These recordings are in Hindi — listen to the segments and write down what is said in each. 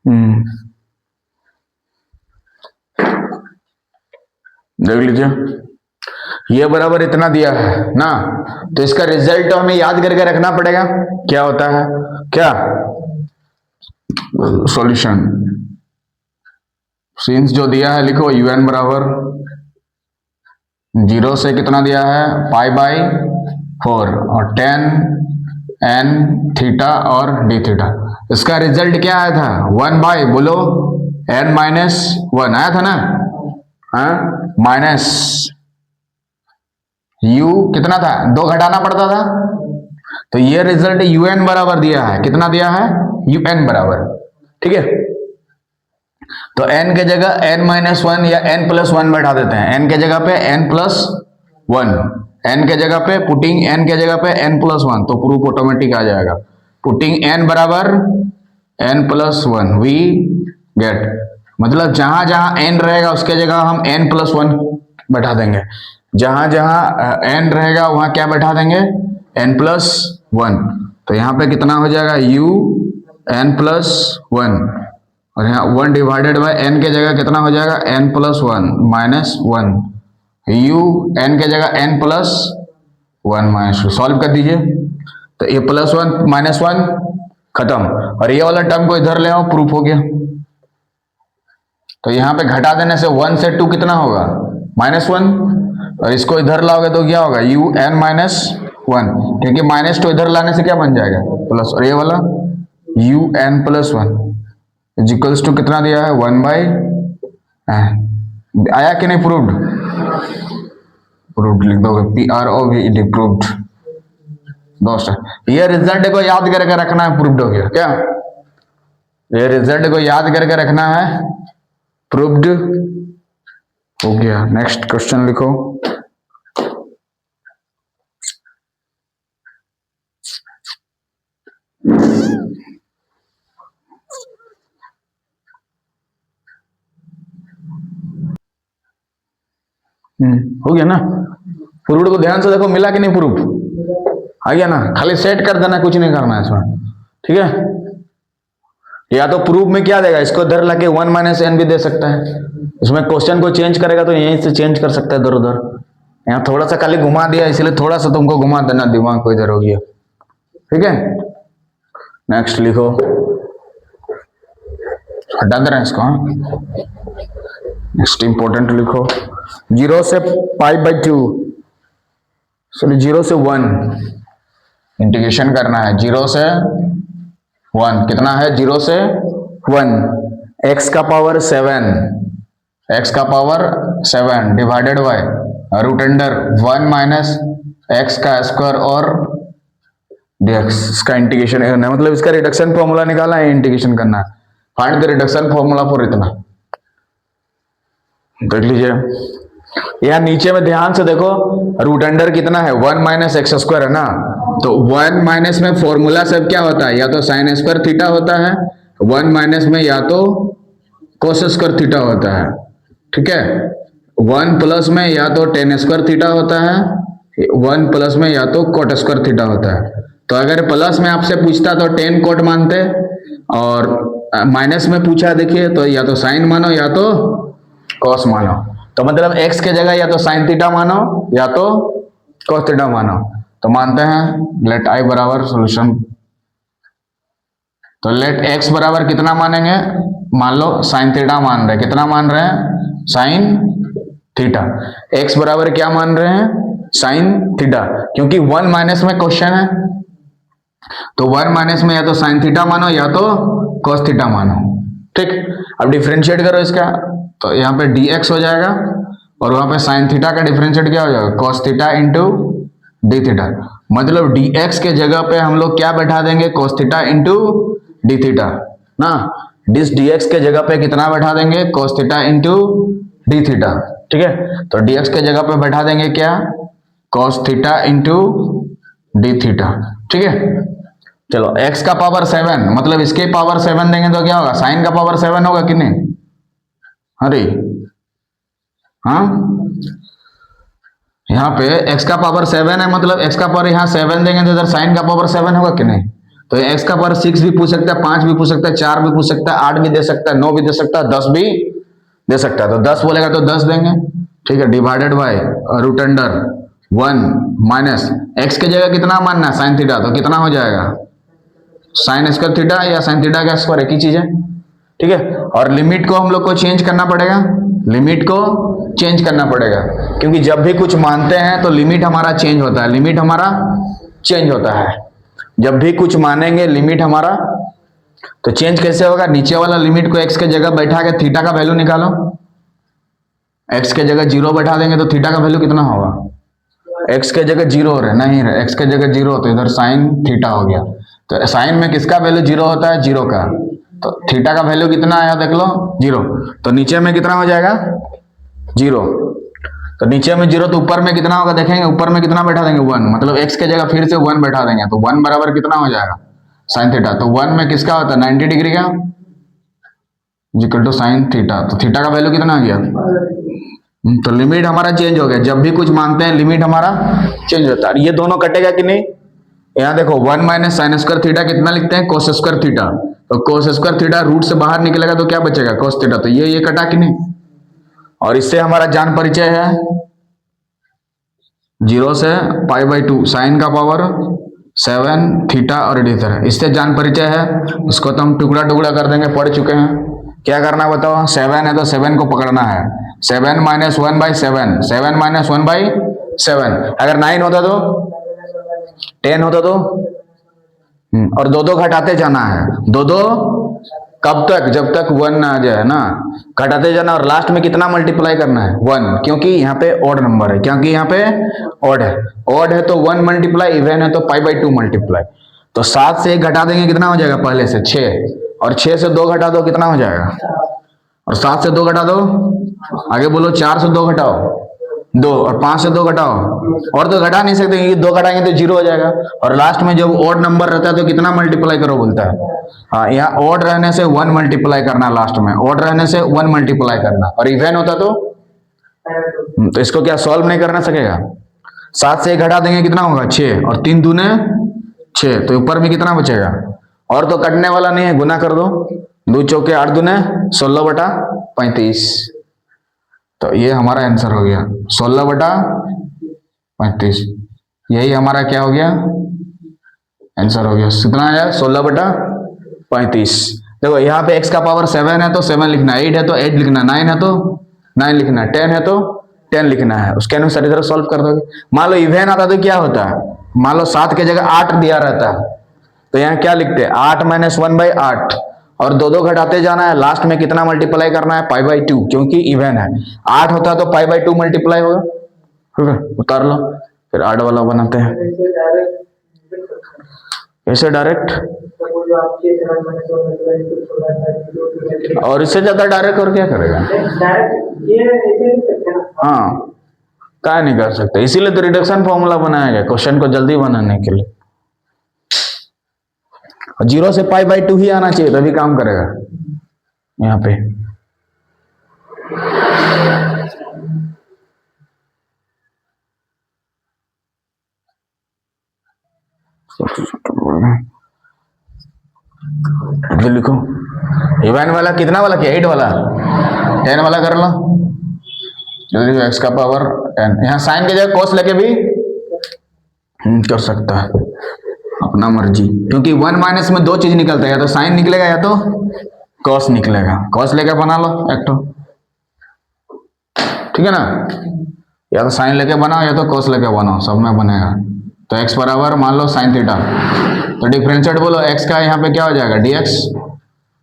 हम्म, देख लीजिए, ये बराबर इतना दिया है ना, तो इसका रिजल्ट हमें याद करके रखना पड़ेगा। क्या होता है, क्या सॉल्यूशन, सीन्स जो दिया है लिखो, un बराबर 0 से कितना दिया है, π/4 और 10 n थीटा और d थीटा। इसका रिजल्ट क्या आया था, 1 बोलो n-1 आया था ना, हाँ, माइनस u कितना था, 2 घटाना पड़ता था, तो ये रिजल्ट un बराबर दिया है, कितना दिया है, un बराबर, ठीक है। तो n के जगह n-1 या n+1 बैठा देते हैं, n के जगह पे n+1, n के जगह पे पुटिंग n के जगह पे n+1, तो प्रूफ ऑटोमेटिक आ जाएगा। पुटिंग n बराबर n+1 वी गेट, मतलब जहां जहां n रहेगा उसके जगह हम n+1 बैठा देंगे, जहां जहां n रहेगा वहां क्या बैठा देंगे, n+1। तो यहाँ पे कितना हो जाएगा, u n+1, और यहाँ 1 डिवाइडेड बाय n के जगह कितना हो जाएगा, n+1 -1, u n के जगह n+1 -2, सॉल्व कर दीजिए। तो ये +1 -1 खत्म, और ये वाला टर्म को इधर ले आओ, प्रूफ हो गया। तो यहाँ पे घटा देने से 1 से 2 कितना होगा, -1, और इसको इधर लाओगे तो क्या होगा, un-1, क्योंकि -2 इधर लाने से क्या बन जाएगा, प्लस, और ये वाला un+1 इक्वल्स टू कितना दिया है, 1/, आया कि नहीं, प्रूव्ड, प्रूव्ड लिख दोगे, PROVED, प्रूव्ड दोस्त। ये रिजल्ट को याद करके रखना है, प्रूव्ड हो गया क्या, ये रिजल्ट को याद करके रखना है, प्रूव्ड हो गया। नेक्स्ट क्वेश्चन लिखो, हो गया ना, प्रूफ को ध्यान से देखो, मिला कि नहीं, प्रूफ आ गया ना, खाली सेट कर देना, कुछ नहीं करना है इसमें, ठीक है। या तो प्रूफ में क्या देगा, इसको इधर लाके 1 - n भी दे सकता है, इसमें क्वेश्चन को चेंज करेगा तो यहीं से चेंज कर सकता है इधर उधर, यहाँ थोड़ा सा खाली घुमा दिया, इसलिए थोड़ा सा तुमको घुमा देना, दिमाग को इधर हो गया, ठीक है। नेक्स्ट लिखो, हटा दे रहे हैं इसको, नेक्स्ट इंपॉर्टेंट लिखो, 0 से π/2, सॉरी 0 से 1 इंटीग्रेशन करना है, 0 से 1 कितना है, 0 से 1, x का पावर 7, x का पावर 7 डिवाइडेड बाय √1 - x का स्क्वायर और dx, इसका इंटीग्रेशन करना है, मतलब इसका रिडक्शन फॉर्मूला निकाला है, इंटीग्रेशन करना है, find the reduction formula for इतना, देख लीजिए। यहाँ नीचे में ध्यान से देखो, √, कितना है, 1 - x² है ना, तो 1 में फॉर्मूला सब क्या होता है, या तो sin स्क्वायर थीटा होता है, 1 में या तो cos स्क्वायर थीटा होता है, ठीक है। 1+ में या तो tan स्क्वायर थीटा होता है, 1+ में या तो cot स्क्वायर थीटा होता है। तो अगर प्लस में आपसे पूछता तो tan cot मानते, और माइनस में पूछा देखिए तो या तो साइन मानो या तो cos मानो, तो मतलब x के जगह या तो sin थीटा मानो या तो cos थीटा मानो, तो मानते हैं लेट i बराबर सोल्यूशन, तो लेट x बराबर कितना मानेंगे, मान लो sin थीटा मान रहे, कितना मान रहे हैं, sin थीटा, x बराबर क्या मान रहे हैं, sin थीटा, क्योंकि 1 में क्वेश्चन है, तो 1 में या तो sin थीटा मानो या तो cos थीटा मानो, ठीक। अब डिफरेंशिएट करो इसका, तो यहाँ पे dx हो जाएगा, और वहां पे sin थीटा का डिफरेंशिएट क्या हो जाएगा, cos theta into D theta, मतलब dx के जगह पे हम लोग क्या बैठा देंगे, cos theta into D theta ना, dx के जगह पे कितना बैठा देंगे, cos theta into D theta, ठीक है। तो dx के जगह पे बैठा देंगे क्या, cos theta into D theta, ठीक है। चलो x का पावर 7, मतलब इसके पावर 7 देंगे तो क्या होगा, sin का पावर 7 होगा कि नहीं, अरे हाँ, यहाँ पे x का पावर 7 है, मतलब x का पावर यहाँ 7 देंगे तो इधर sin का पावर 7 होगा कि नहीं, तो एक्स का पावर 6 भी पूछ सकता है, 5 भी पूछ सकता है, 4 भी पूछ सकता है, 8 भी दे सकता है, 9 भी दे सकता है, 10 भी दे सकता है। तो 10 बोलेगा तो 10 देंगे, ठीक है। Divided by root under 1 minus x की जगह कितना मानना है, साइन थीटा, तो कितना हो जाएगा साइन स्क्वायर थीटा या साइन थीटा का स्क्वायर, एक ही चीज है, ठीक है। और लिमिट को हम लोग को चेंज करना पड़ेगा, लिमिट को चेंज करना पड़ेगा, क्योंकि जब भी कुछ मानते हैं तो लिमिट हमारा चेंज होता है, लिमिट हमारा चेंज होता है। जब भी कुछ मानेंगे लिमिट हमारा, तो चेंज कैसे होगा, नीचे वाला लिमिट को एक्स के जगह बैठा के थीटा का वैल्यू निकालो, एक्स के जगह 0 बैठा देंगे तो थीटा का वैल्यू कितना होगा, एक्स के जगह 0 हो रहा है, नहीं रहे, एक्स के जगह 0 तो इधर साइन थीटा हो गया। तो साइन में किसका वैल्यू 0 होता है, 0 का, तो थीटा का वैल्यू कितना आया देख लो 0, तो नीचे में कितना हो जाएगा 0, तो नीचे में 0 तो ऊपर में कितना होगा देखेंगे, ऊपर में कितना बैठा देंगे 1, मतलब x के जगह फिर से 1 बैठा देंगे, तो 1 बराबर कितना हो जाएगा साइन थीटा, तो 1 में किसका होता है 90 डिग्री का इक्वल टू साइन थीटा, तो थीटा का वैल्यू कितना आ गया। तो लिमिट हमारा चेंज हो गया, जब भी कुछ मानते हैं लिमिट हमारा चेंज होता है। ये दोनों कटेगा कि नहीं, यहाँ देखो 1 माइनस साइन स्क्वायर थीटा कितना लिखते हैं कोस स्क्वायर थीटा, तो कोस स्क्वायर थीटा रूट से बाहर निकलेगा तो क्या बचेगा कोस थीटा, तो ये कटा कि नहीं। और इससे हमारा जान परिचय है 0 से π/2 साइन का पावर 7 थीटा और इसी तरह, इससे जान परिचय है। इसको तो हम टुकड़ा टुकड़ा कर देंगे, पढ़ चुके हैं। क्या करना बताओ, 7 है तो 7 को पकड़ना है, 7 माइनस 1/7, 7 माइनस 1/7, अगर 9 होता तो 10 होता तो, और 2 घटाते जाना है, 2 कब तक, जब तक 1 ना आ जाए ना, घटाते जाना, और लास्ट में कितना मल्टीप्लाई करना है 1, क्योंकि यहाँ पे ऑड नंबर है, क्योंकि यहाँ पे ऑड है, ऑड है तो 1 मल्टीप्लाई, इवन है तो π/2 मल्टीप्लाई। तो 7 से 1 घटा देंगे कितना हो जाएगा, पहले से 6, और 6 से 2 घटा दो कितना हो जाएगा, और 7 से 2 घटा दो, आगे बोलो 4 से 2 घटाओ 2, और 5 से 2 घटाओ, और तो घटा नहीं सकते क्योंकि 2 घटाएंगे तो 0 हो जाएगा। और लास्ट में जब ऑड नंबर रहता है तो कितना मल्टीप्लाई करो बोलता है, हाँ, यहाँ ऑड रहने से 1 मल्टीप्लाई करना, लास्ट में ऑड रहने से 1 मल्टीप्लाई करना, और इवन होता तो इसको क्या सॉल्व नहीं करना सकेगा। 7 से 1 घटा देंगे कितना होगा 6, और 3 दूने 6, तो ऊपर में कितना बचेगा, और तो कटने वाला नहीं है, गुना कर दो, 2 चौके 8 दूने 16/35, तो ये हमारा आंसर हो गया 16/35, यही हमारा क्या हो गया आंसर हो गया। कितना आया 16/35। देखो यहाँ पे x का पावर 7 है तो 7 लिखना, 8 है तो 8 लिखना, 9 है तो 9 लिखना, 10 है तो 10 लिखना है, उसके अनुसार इधर सॉल्व कर दोगे। मान लो इवन आता तो क्या होता है, मान लो 7 की जगह 8 दिया रहता है तो यहाँ क्या लिखते हैं 8 माइनस 1/8, और 2 घटाते जाना है, लास्ट में कितना मल्टीप्लाई करना है π/2, क्योंकि इवन है, 8 होता है तो π/2 मल्टीप्लाई होगा, ठीक है। उतार लो, फिर 8 वाला बनाते हैं, ऐसे डायरेक्ट, और इससे ज्यादा डायरेक्ट और क्या करेगा, हाँ क्या नहीं कर सकते, इसीलिए तो रिडक्शन फॉर्मूला बनाया गया क्वेश्चन को जल्दी बनाने के लिए। 0 से π/2 ही आना चाहिए तभी काम करेगा। यहाँ पे लिखो इवन वाला कितना वाला क्या 8 वाला 10 वाला कर लो जल्दी, x का पावर 10, यहाँ साइन की जगह कोस लेके भी कर सकता है, अपना मर्जी, क्योंकि 1 माइनस में 2 चीज निकलता है, या तो साइन निकलेगा या तो कॉस निकलेगा, कॉस लेके बना लो एक तो, ठीक है ना, या तो साइन लेके बनाओ या तो कॉस लेके बनाओ, सब में बनेगा। तो x बराबर मान लो साइन थीटा, तो डिफरेंशिएट बोलो x का यहाँ पे क्या हो जाएगा dx,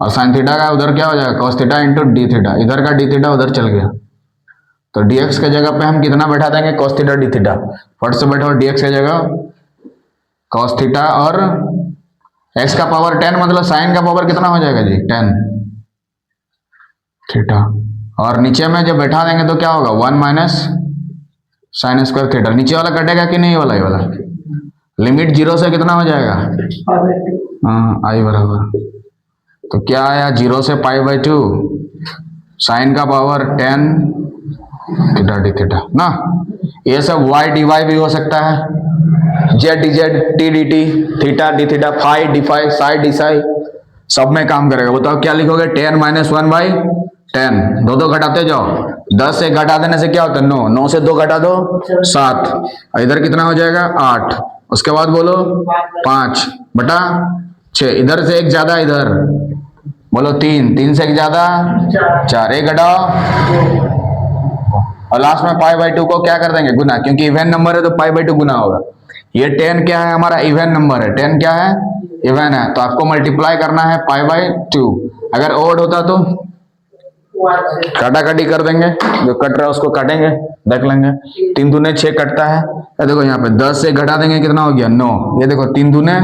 और साइन थीटा का उधर क्या हो जाएगा cos theta into D theta, इधर का डी थीटा उधर चल गया, तो dx के जगह पे हम कितना बैठा देंगे cos थीटा डी थीटा, फट से बैठो dx के जगह cos थीटा, और x का पावर 10 मतलब साइन का पावर कितना हो जाएगा जी 10 थीटा, और नीचे में जब बैठा देंगे तो क्या होगा 1 माइनस साइन स्क्वायर थीटा, नीचे वाला कटेगा कि नहीं वाला, ये वाला लिमिट 0 से कितना हो जाएगा, हाँ आई बराबर, तो क्या आया 0 से π/2 साइन का पावर 10 थीटा डी थीटा ना, ये सब y dy भी हो सकता है, z d z, t d t, theta d theta, phi d phi, psi d psi, सब में काम करेगा। बताओ क्या लिखोगे? 10 माइनस 1/10, दो दो घटाते जाओ। 10 से घटा देने से क्या होता है? 9, 9 से 2 घटा दो 7, इधर कितना हो जाएगा? 8, उसके बाद बोलो 5/6, इधर से एक ज्यादा, इधर बोलो 3, 3 से एक ज्यादा 4, एक घटाओ, और लास्ट में पाई/2 को क्या कर देंगे? गुना, क्योंकि इवन नंबर है तो पाई/2 गुना होगा। ये 10 क्या है? हमारा इवन नंबर है। 10 क्या है? इवन है, तो आपको मल्टीप्लाई करना है पाई/2। अगर ओड होता तो काटाकाटी कर देंगे, जो कट रहा है उसको काटेंगे, देख लेंगे। 3 दूने 6 कटता है। ये देखो यहाँ पे 10 से घटा देंगे, कितना हो गया? 9। ये देखो 3 दूने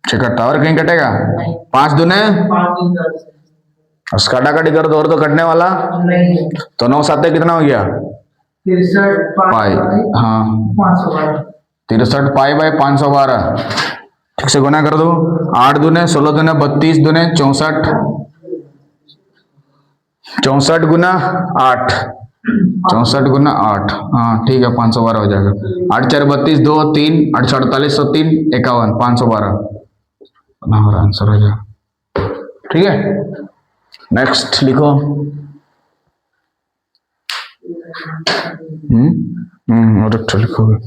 6 कटता, और कहीं कटेगा? 5 दूने, काटाकाटी कर दो, और तो कटने वाला तो 9 7 कितना हो गया? 63 पाई, हाँ 63 पाई/512। ठीक से गुना कर दो। 8 दूने 16 दूने 32 दूने 64, 64 गुना 8, 64 गुना 8, हाँ ठीक है 512 हो जाएगा। 8 4 32, 2 3, 8 48 103 51, 512 हमारा आंसर हो जाएगा। ठीक है, नेक्स्ट लिखो। और अच्छा लिखोगे।